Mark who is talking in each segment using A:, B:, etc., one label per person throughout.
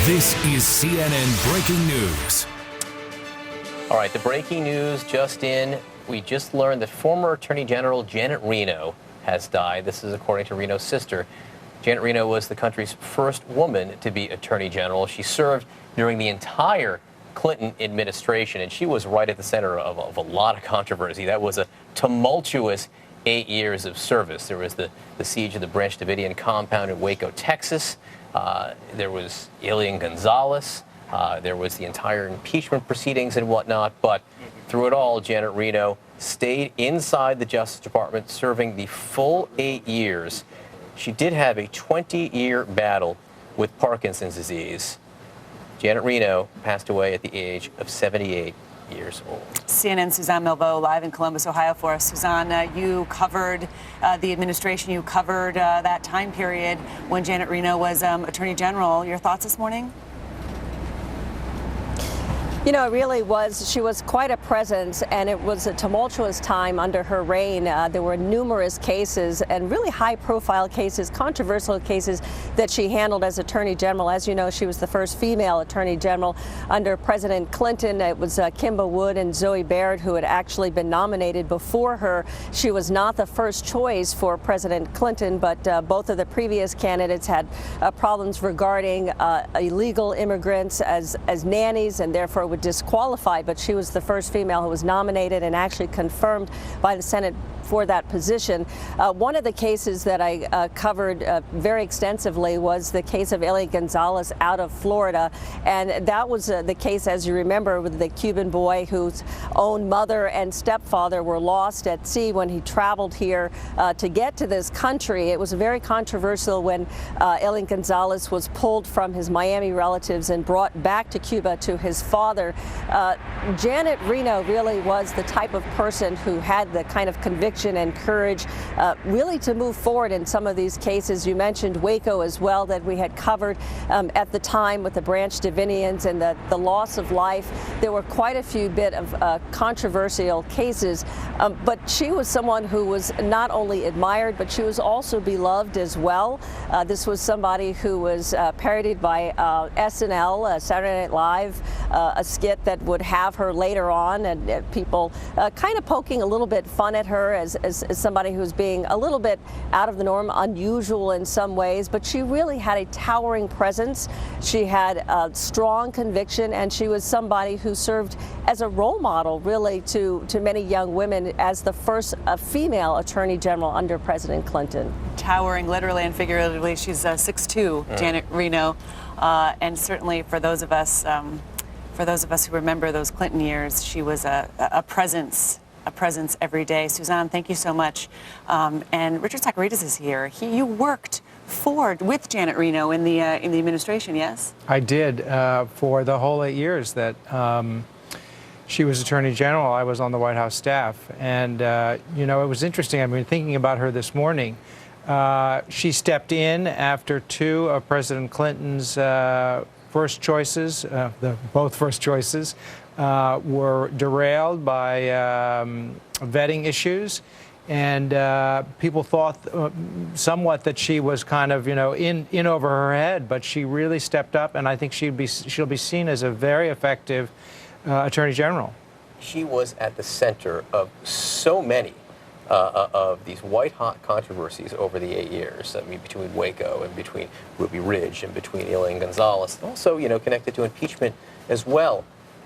A: This is CNN Breaking News.
B: All right, the breaking news just in. We just learned that former Attorney General Janet Reno has died. This is according to Reno's sister. Janet Reno was the country's first woman to be Attorney General. She served during the entire Clinton administration, and she was right at the center of a lot of controversy. That was a tumultuous 8 years of service. There was the siege of the Branch Davidian compound in Waco, Texas. There was Elian Gonzalez. There was the entire impeachment proceedings and whatnot. But through it all, Janet Reno stayed inside the Justice Department, serving the full 8 years. She did have a 20-year battle with Parkinson's disease. Janet Reno passed away at the age of 78 years old.
C: CNN's Suzanne Milbeau live in Columbus, Ohio for us. Suzanne, you covered the administration. You covered that time period when Janet Reno was Attorney General. Your thoughts this morning?
D: You know, it really was. She was quite a presence, and it was a tumultuous time under her reign. There were numerous cases and really high-profile cases, controversial cases that she handled as Attorney General. As you know, she was the first female Attorney General under President Clinton. It was Kimba Wood and Zoe Baird who had actually been nominated before her. She was not the first choice for President Clinton, but both of the previous candidates had problems regarding illegal immigrants as nannies, and therefore would disqualify, but she was the first female who was nominated and actually confirmed by the Senate for that position. One of the cases that I covered very extensively was the case of Elian Gonzalez out of Florida. And that was the case, as you remember, with the Cuban boy whose own mother and stepfather were lost at sea when he traveled here to get to this country. It was very controversial when Elian Gonzalez was pulled from his Miami relatives and brought back to Cuba to his father. Janet Reno really was the type of person who had the kind of conviction and courage really to move forward in some of these cases. You mentioned Waco as well, that we had covered at the time with the Branch Davidians and the loss of life. There were quite a few bit of controversial cases, but she was someone who was not only admired, but she was also beloved as well. This was somebody who was parodied by SNL, Saturday Night Live, a skit that would have her later on, and people kind of poking a little bit fun at her as somebody who's being a little bit out of the norm, unusual in some ways, but she really had a towering presence. She had a strong conviction, and she was somebody who served as a role model, really, to many young women as the first female Attorney General under President Clinton.
C: Towering, literally and figuratively. She's 6'2", Janet Reno, and certainly for those of us who remember those Clinton years, she was a presence every day. Suzanne, thank you so much. And Richard Socarides is here. You worked with Janet Reno in the administration, yes?
E: I did for the whole 8 years that she was Attorney General. I was on the White House staff, and you know, it was interesting. I've been thinking about her this morning. She stepped in after two of President Clinton's first choices, both first choices, were derailed by vetting issues, and people thought somewhat that she was kind of, you know, in over her head, but she really stepped up, and I think she'll be seen as a very effective Attorney General.
B: She was at the center of so many of these white-hot controversies over the 8 years. I mean, between Waco and between Ruby Ridge and between Elian Gonzalez, also, you know, connected to impeachment as well.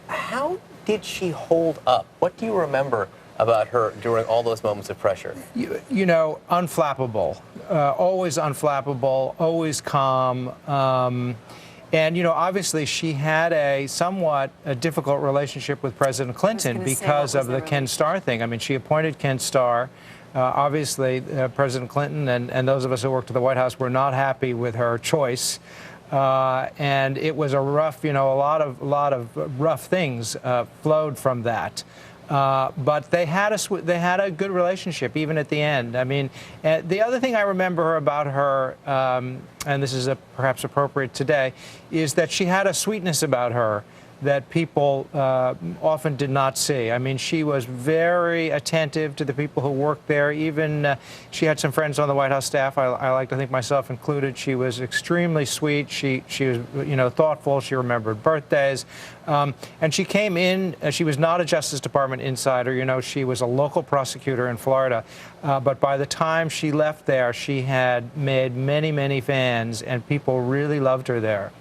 B: How did she hold up? What do you remember about her during all those moments of pressure?
E: You know, unflappable, always unflappable, always calm. And, you know, obviously she had a somewhat difficult relationship with President Clinton because of the Ken Starr thing. I mean, she appointed Ken Starr. Obviously, President Clinton and those of us who worked at the White House were not happy with her choice. And it was a rough, you know, a lot of rough things flowed from that. But they had a good relationship even at the end. I mean, the other thing I remember about her, and this is perhaps appropriate today, is that she had a sweetness about her that people often did not see. I mean, she was very attentive to the people who worked there. Even she had some friends on the White House staff. I like to think myself included. She was extremely sweet. She was, you know, thoughtful. She remembered birthdays, and she came in. She was not a Justice Department insider. You know, she was a local prosecutor in Florida. But by the time she left there, she had made many, many fans, and people really loved her there.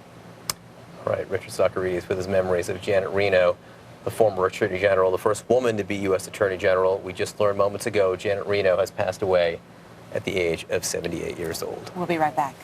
B: All right, Richard Zuckeries with his memories of Janet Reno, the former Attorney General, the first woman to be U.S. Attorney General. We just learned moments ago Janet Reno has passed away at the age of 78 years old.
C: We'll be right back.